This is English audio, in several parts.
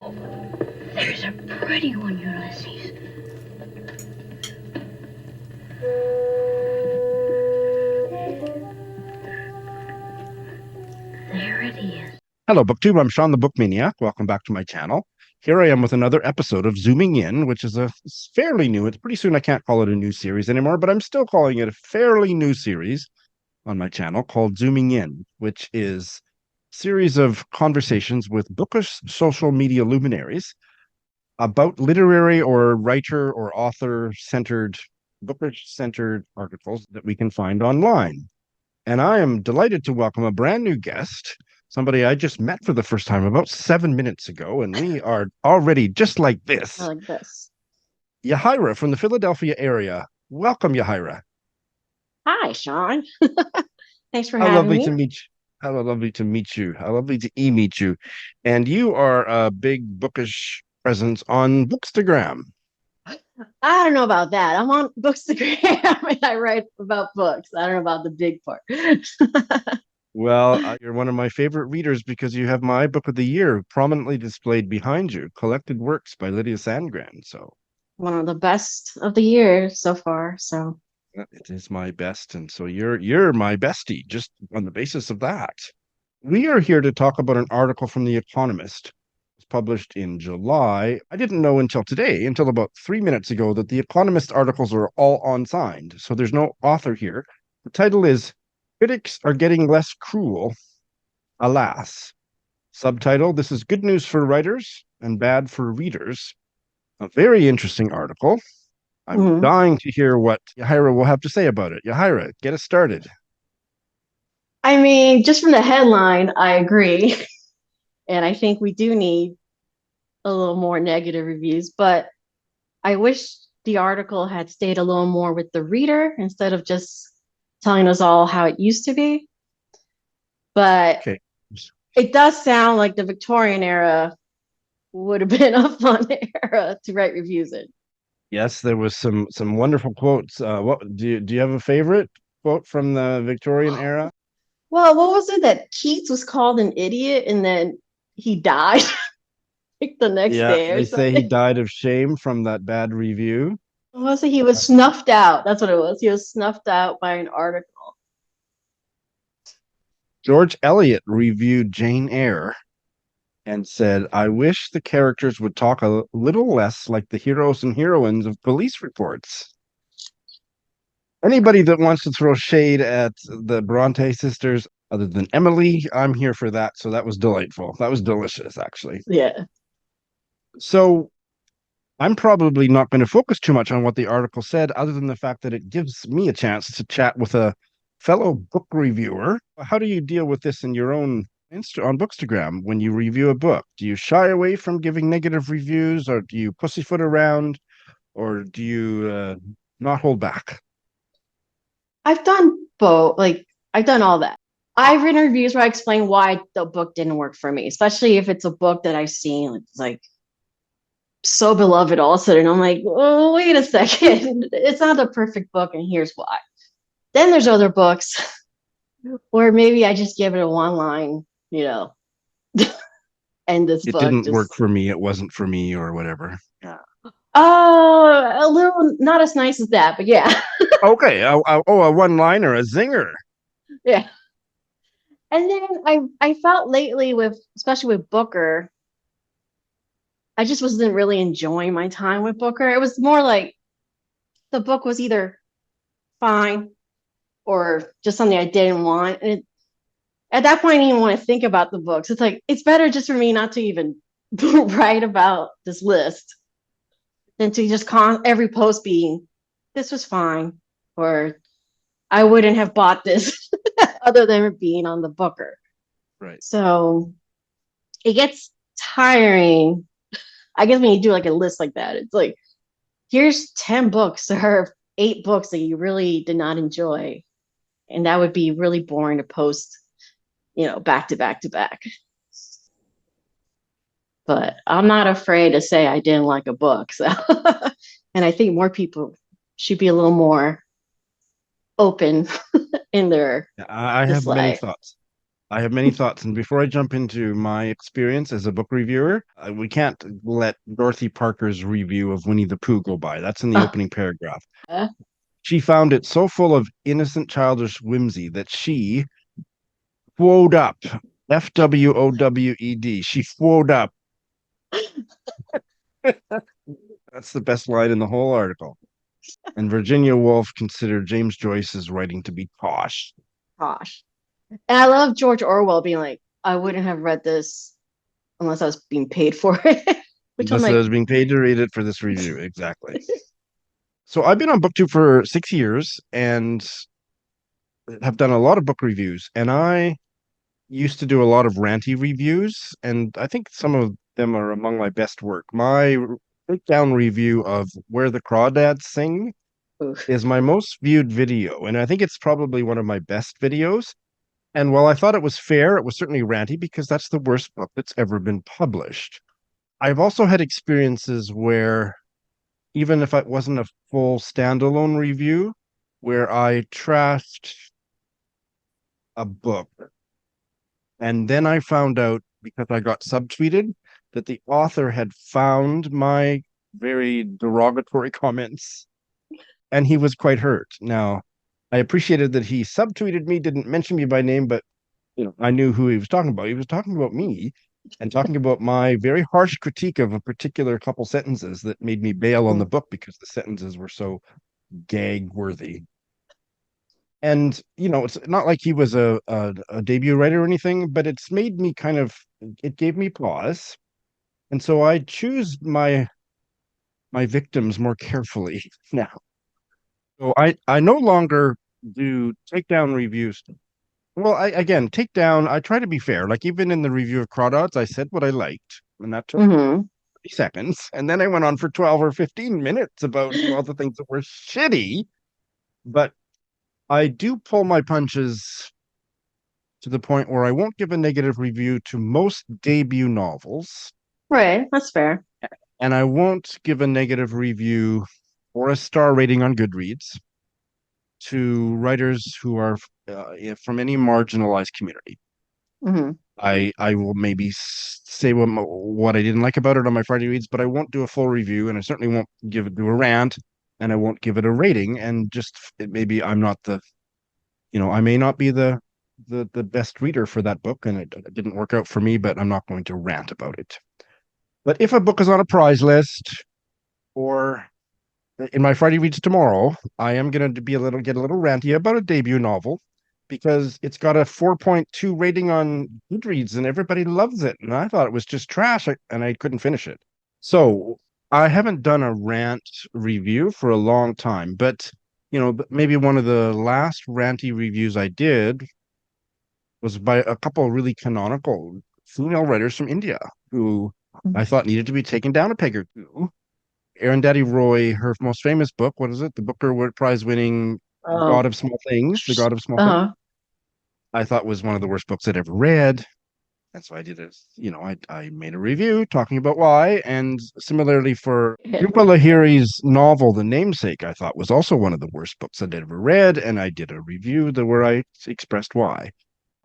There's a pretty one, Ulysses. There it is. Hello, BookTube. I'm Sean the Book Maniac. Welcome back to my channel. Here I am with another episode of Zooming In, which is it's fairly new. It's pretty soon I can't call it a new series anymore, but I'm still calling it a fairly new series on my channel called Zooming In, which is a series of conversations with bookish social media luminaries about literary or writer or author-centered, bookish-centered articles that we can find online. And I am delighted to welcome a brand new guest, somebody I just met for the first time about 7 minutes ago, and we are already just like this. I like this. Yahaira from the Philadelphia area. Welcome, Yahaira. Hi, Sean. Thanks for How having lovely me. to meet you. How lovely to meet you. How lovely to meet you. And you are a big bookish presence on Bookstagram. I don't know about that. I'm on Bookstagram and I write about books. I don't know about the big part. Well, you're one of my favorite readers because you have my book of the year prominently displayed behind you, Collected Works by Lydia Sandgren. So One of the best of the year so far. So it is my best, and so you're my bestie just on the basis of that. We are here to talk about an article from The Economist. It was published in July. I didn't know until today, until about 3 minutes ago, that The Economist articles are all unsigned, so there's no author here. The title is Critics Are Getting Less Cruel, Alas. Subtitle, This is Good News for Writers and Bad for Readers. A very interesting article. I'm dying to hear what Yahaira will have to say about it. Yahaira, get us started. I mean, just from the headline, I agree. And I think we do need a little more negative reviews, but I wish the article had stayed a little more with the reader instead of just telling us all how it used to be. But Okay. it does sound like the Victorian era would have been a fun era to write reviews in. Yes, there was some wonderful quotes. What do you have a favorite quote from the Victorian era? Well, what was it that Keats was called an idiot and then he died like the next Yeah, day or they say he something? died of shame from that bad review. What was it? He was snuffed out. That's what it was. He was snuffed out by an article. George Eliot reviewed Jane Eyre and said, I wish the characters would talk a little less like the heroes and heroines of police reports. Anybody that wants to throw shade at the Bronte sisters, other than Emily, I'm here for that. So that was delightful. That was delicious, actually. Yeah. So I'm probably not going to focus too much on what the article said, other than the fact that it gives me a chance to chat with a fellow book reviewer. How do you deal with this in your own on Bookstagram when you review a book? Do you shy away from giving negative reviews, or do you pussyfoot around, or do you not hold back? I've done both. Like, I've done all that. I've written reviews where I explain why the book didn't work for me, especially if it's a book that I've seen. It's like so beloved all of a sudden. I'm like, oh, wait a second. It's not the perfect book, and here's why. Then there's other books where maybe I just give it a one line, end this It book. didn't work for me. It wasn't for me, or whatever. Yeah. A little not as nice as that, but yeah. Okay. A one-liner, a zinger. Yeah. And then I felt lately especially with Booker, I just wasn't really enjoying my time with Booker. It was more like the book was either fine or just something I didn't want. And at that point, I didn't even want to think about the books. It's like, it's better just for me not to even write about this list than to just every post being, this was fine, or I wouldn't have bought this other than it being on the Booker. Right. So it gets tiring. I guess when you do like a list like that, it's like, here's 10 books or 8 books that you really did not enjoy. And that would be really boring to post, back to back to back. But I'm not afraid to say I didn't like a book. So, and I think more people should be a little more open in their I have many thoughts. I have many thoughts, and before I jump into my experience as a book reviewer, we can't let Dorothy Parker's review of Winnie the Pooh go by. That's in the Oh, opening paragraph. uh, She found it so full of innocent, childish whimsy that she quoed up. FWOWED. She quoed up. That's the best line in the whole article. And Virginia Woolf considered James Joyce's writing to be posh. gosh. And I love George Orwell being like, I wouldn't have read this unless I was being paid for it. Which I'm Unless I like, was being paid to read it for this review. Exactly. So I've been on BookTube for 6 years and have done a lot of book reviews. And I used to do a lot of ranty reviews, and I think some of them are among my best work. My breakdown review of Where the Crawdads Sing oof. is my most viewed video, and I think it's probably one of my best videos. And while I thought it was fair, it was certainly ranty because that's the worst book that's ever been published. I've also had experiences where, even if it wasn't a full standalone review, where I trashed a book. And then I found out, because I got subtweeted, that the author had found my very derogatory comments and he was quite hurt. Now, I appreciated that he subtweeted me, didn't mention me by name, but I knew who he was talking about. He was talking about me and talking about my very harsh critique of a particular couple sentences that made me bail on the book because the sentences were so gag worthy. And it's not like he was a debut writer or anything, but it's made me it gave me pause. And so I choose my victims more carefully now. So I no longer do takedown reviews. Well, takedown, I try to be fair. Like even in the review of Crawdads, I said what I liked, and that took Mm-hmm. 30 seconds. And then I went on for 12 or 15 minutes about all the things that were shitty. But I do pull my punches to the point where I won't give a negative review to most debut novels, Right. That's fair. and I won't give a negative review or a star rating on Goodreads to writers who are from any marginalized community. Mm-hmm. I will maybe say what I didn't like about it on my Friday reads, but I won't do a full review, and I certainly won't do a rant, and I won't give it a rating. And just maybe I'm not I may not be the best reader for that book, and it didn't work out for me, but I'm not going to rant about it. But if a book is on a prize list or in my Friday reads tomorrow, I am going to get a little ranty about a debut novel because it's got a 4.2 rating on Goodreads and everybody loves it. And I thought it was just trash and I couldn't finish it. So I haven't done a rant review for a long time, but maybe one of the last ranty reviews I did was by a couple of really canonical female writers from India who I thought needed to be taken down a peg or two. Arundhati Roy, her most famous book, what is it? The Booker Prize winning Oh. God of Small Things, The God of Small Things, Uh-huh. I thought was one of the worst books I'd ever read. And so I did it. I made a review talking about why. And similarly for Jhumpa Lahiri's novel, The Namesake, I thought was also one of the worst books I'd ever read. And I did a review where I expressed why.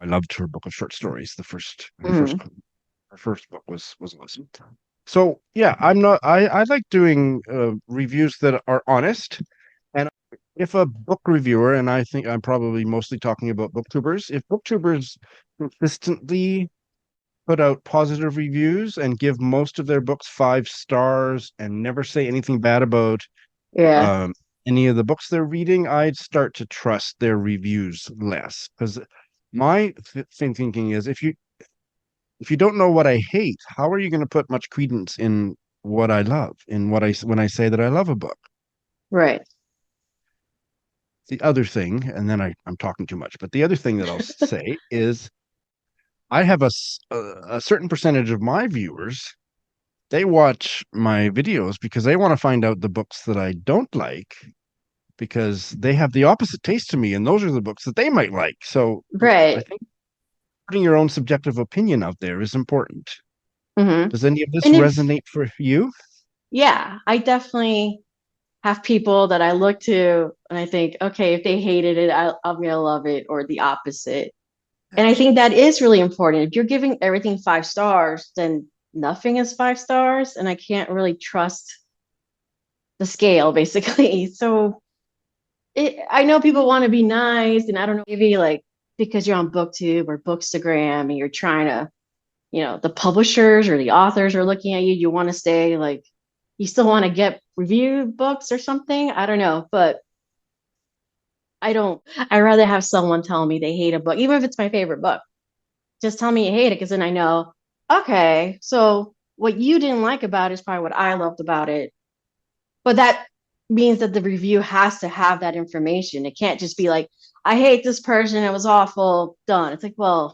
I loved her book of short stories. Mm. Her first book was awesome. So yeah, I like doing reviews that are honest. And if a book reviewer, and I think I'm probably mostly talking about booktubers, if booktubers consistently put out positive reviews and give most of their books 5 stars and never say anything bad about Yeah. um, any of the books they're reading, I'd start to trust their reviews less. Because my thinking is, if you don't know what I hate, how are you going to put much credence in what I love, in when I say that I love a book? Right. The other thing, and then I'm talking too much, but the other thing that I'll say is I have a certain percentage of my viewers, they watch my videos because they want to find out the books that I don't like because they have the opposite taste to me, and those are the books that they might like. So I Right. think putting your own subjective opinion out there is important. Mm-hmm. Does any of this And it's, resonate for you? yeah, I definitely have people that I look to and I think, okay, if they hated it, I'm gonna love it, or the opposite. And I think that is really important. If you're giving everything 5 stars, then nothing is 5 stars. And I can't really trust the scale, basically. So I know people want to be nice, and I don't know, maybe like because you're on BookTube or Bookstagram and you're trying to, the publishers or the authors are looking at you, you want to stay like, you still want to get review books or something. I don't know, but I'd rather have someone tell me they hate a book, even if it's my favorite book. Just tell me you hate it, because then I know, okay, so what you didn't like about it is probably what I loved about it. But that means that the review has to have that information. It can't just be like, I hate this person, it was awful, done. It's like, well,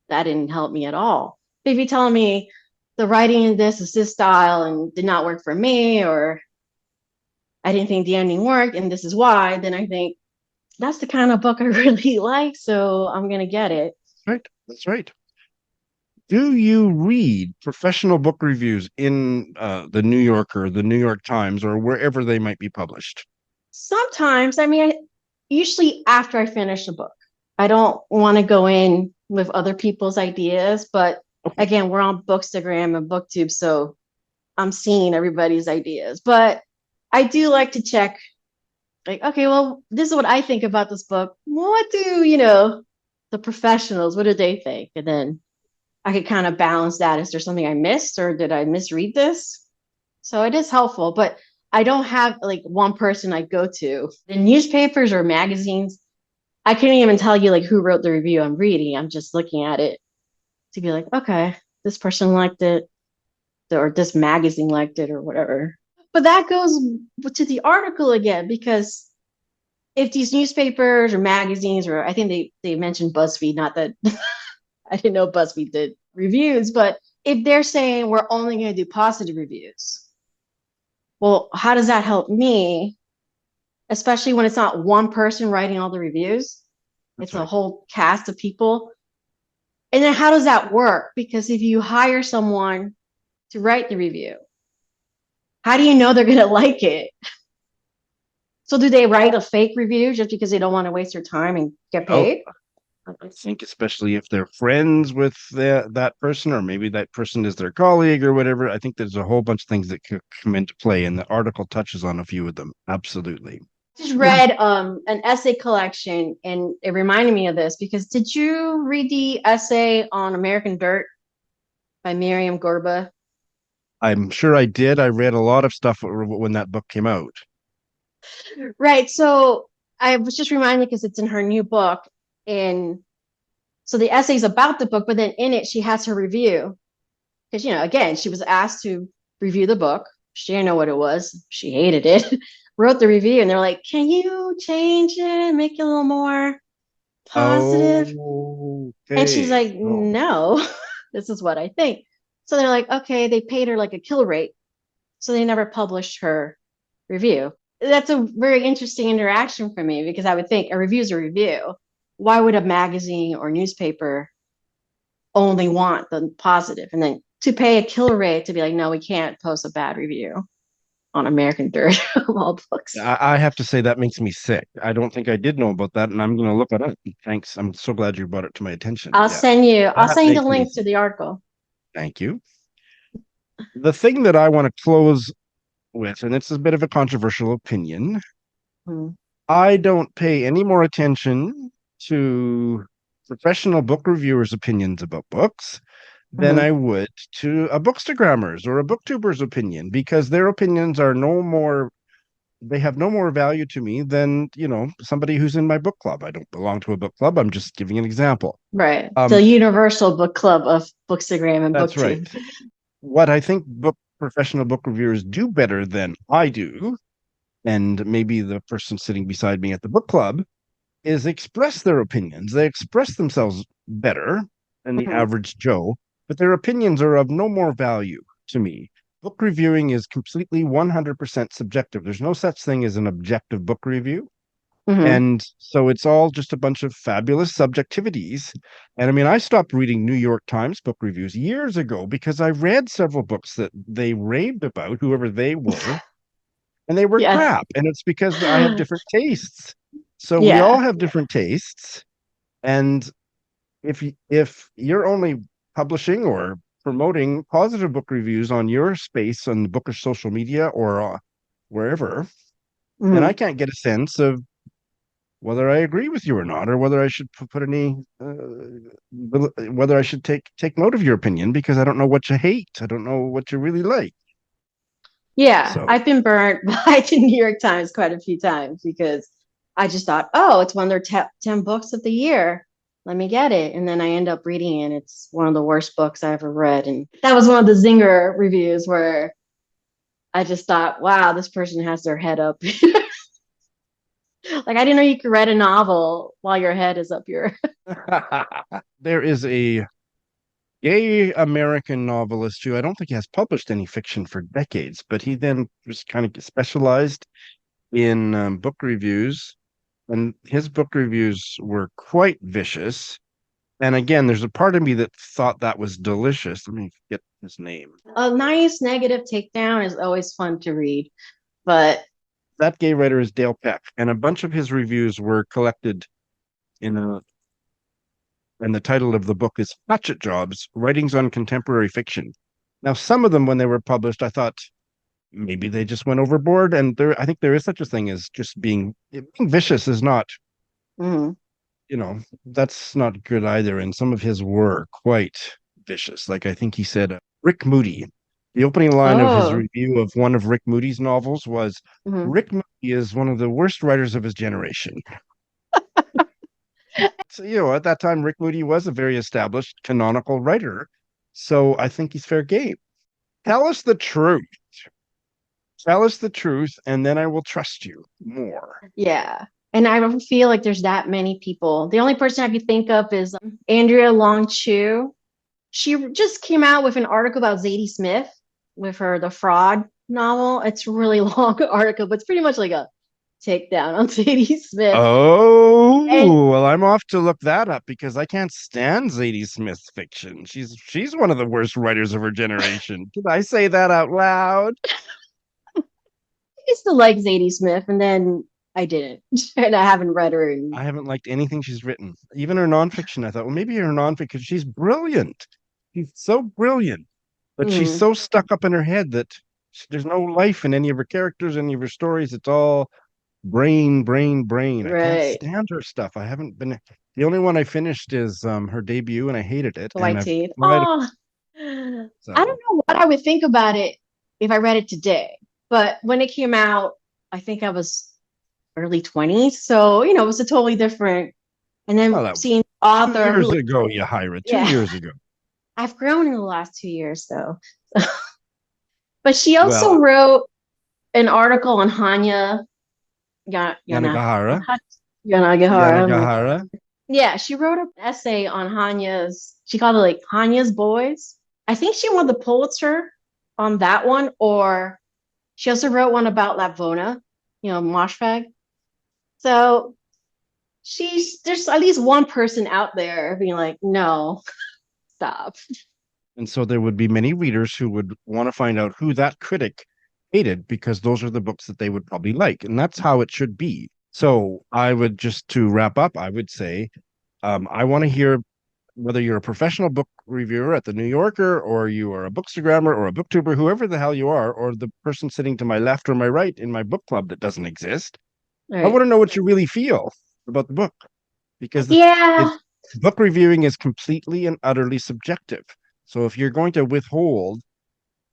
that didn't help me at all. If you're telling me the writing in this is this style and did not work for me, or I didn't think the ending worked and this is why, then I think that's the kind of book I really like, so I'm going to get it. Right. That's right. Do you read professional book reviews in the New Yorker, the New York Times, or wherever they might be published? Sometimes, I mean, usually after I finish a book. I don't want to go in with other people's ideas, but again, we're on Bookstagram and BookTube, so I'm seeing everybody's ideas. But I do like to check, like, okay, well, this is what I think about this book. What do, the professionals, what do they think? And then I could kind of balance that. Is there something I missed, or did I misread this? So it is helpful, but I don't have like one person I go to. In newspapers or magazines, I can't even tell you like who wrote the review I'm reading. I'm just looking at it to be like, okay, this person liked it, or this magazine liked it, or whatever. But that goes to the article again, because if these newspapers or magazines, or I think they mentioned BuzzFeed, not that I didn't know BuzzFeed did reviews, but if they're saying we're only going to do positive reviews, well, how does that help me? Especially when it's not one person writing all the reviews, it's a whole cast of people. And then how does that work? Because if you hire someone to write the review, how do you know they're going to like it? So do they write a fake review just because they don't want to waste their time and get paid? I think especially if they're friends with that person, or maybe that person is their colleague or whatever. I think there's a whole bunch of things that could come into play, and the article touches on a few of them. Absolutely. Just read an essay collection, and it reminded me of this, because did you read the essay on American Dirt by Myriam Gurba? I'm sure I did. I read a lot of stuff when that book came out. Right. So I was just reminded because it's in her new book. And so the essay is about the book, but then in it, she has her review. Because, again, she was asked to review the book. She didn't know what it was. She hated it. Wrote the review, and they're like, can you change it, make it a little more positive? Okay. And she's like, no, this is what I think. So they're like, okay, they paid her like a kill rate. So they never published her review. That's a very interesting interaction for me, because I would think a review is a review. Why would a magazine or newspaper only want the positive? And then to pay a kill rate to be like, no, we can't post a bad review on American Dirt of all books. I have to say that makes me sick. I don't think I did know about that, and I'm going to look it up. Thanks. I'm so glad you brought it to my attention. I'll send you the link to the article. Thank you. The thing that I want to close with, and it's a bit of a controversial opinion, I don't pay any more attention to professional book reviewers' opinions about books than I would to a bookstagrammer's or a booktuber's opinion, because their opinions are they have no more value to me than, somebody who's in my book club. I don't belong to a book club. I'm just giving an example. Right. The universal book club of Bookstagram and That's BookTube. right. What I think professional book reviewers do better than I do, and maybe the person sitting beside me at the book club, is express their opinions. They express themselves better than the average Joe, but their opinions are of no more value to me. Book reviewing is completely 100% subjective. There's no such thing as an objective book review. And so it's all just a bunch of fabulous subjectivities. And I mean, I stopped reading New York Times book reviews years ago because I read several books that they raved about, whoever they were, and they were crap. And it's because I have different tastes. So we all have different tastes. And if you're only publishing or promoting positive book reviews on your space on the Booker social media or wherever, and I Mhm. can't get a sense of whether I agree with you or not, or whether I should put any, whether I should take note of your opinion because I don't know what you hate. I don't know what you really like. Yeah, So, I've been burnt by the New York Times quite a few times because I just thought, oh, it's one of their top 10 books of the year. Let me get it. And then I end up reading it. It's one of the worst books I ever read. And that was one of the zinger reviews where I just thought, wow, this person has their head up. Like, I didn't know you could read a novel while your head is up your. there is a gay American novelist who I don't think he has published any fiction for decades, but he then just kind of specialized in book reviews, and his book reviews were quite vicious. And again, there's a part of me that thought that was delicious. Let me get his name. A nice negative takedown is always fun to read, but That gay writer is Dale Peck, and a bunch of his reviews were collected in a. And the title of the book is Hatchet Jobs: Writings on Contemporary Fiction. Now, some of them, when they were published, I thought maybe they just went overboard. And I think there is such a thing as just being vicious is not, mm, that's not good either. And some of his were quite vicious. Like I think he said, Rick Moody. The opening line of his oh, review of one of Rick Moody's novels was, mhm. Rick Moody is one of the worst writers of his generation. So, at that time, Rick Moody was a very established canonical writer. So I think he's fair game. Tell us the truth. Tell us the truth, and then I will trust you more. Yeah. And I don't feel like there's that many people. The only person I could think of is Andrea Long Chu. She just came out with an article about Zadie Smith with her The Fraud novel. It's a really long article, but it's pretty much like a takedown on Zadie Smith. And Oh, well, I'm off to look that up because I can't stand Zadie Smith's fiction. She's one of the worst writers of her generation. Did I say that out loud? I used to like Zadie Smith, and then I didn't. And I haven't read her. I haven't liked anything she's written. Even her nonfiction, I thought, well, maybe her nonfiction, she's brilliant. She's so brilliant, but she's Mm, so stuck up in her head that there's no life in any of her characters, any of her stories. It's all brain, brain, brain. I can't right. stand her stuff. I haven't been the only one I finished is her debut, and I hated it. The And White I've Teeth. tried Oh, I don't so. know what I would think about it if I read it today. But when it came out, I think I was early 20s. So, it was a totally different. And Well, then that was seeing the two author years who, ago, Yahaira, two yeah, years ago. I've grown in the last 2 years though. But she also Well, wrote an article on Hanya Yanagihara, Yanagihara. Yanagihara. Yeah, she wrote an essay on she called it like Hanya's Boys. I think she won the Pulitzer on that one, or she also wrote one about Lavona, Moshfegh. So there's at least one person out there being like, no, stop. And so there would be many readers who would want to find out who that critic hated because those are the books that they would probably like. And that's how it should be. So I would just to wrap up, I would say, I want to hear whether you're a professional book reviewer at the New Yorker or you are a bookstagrammer or a booktuber, whoever the hell you are, or the person sitting to my left or my right in my book club that doesn't exist. All I right. want to know what you really feel about the book because it Yeah. book reviewing is completely and utterly subjective. So if you're going to withhold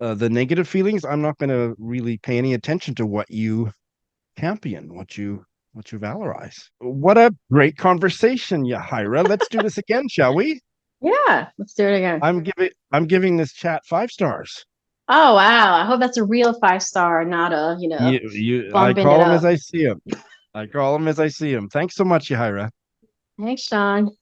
the negative feelings, I'm not going to really pay any attention to what you champion, what you valorize. What a great conversation, Yahaira. Let's do this again, shall we? Yeah. Let's do it again. I'm giving this chat 5 stars. Oh, wow. I hope that's a real 5 star, not a, I bumping it call them up. as I see them. I call them as I see them. Thanks so much, Yahaira. Thanks, Sean.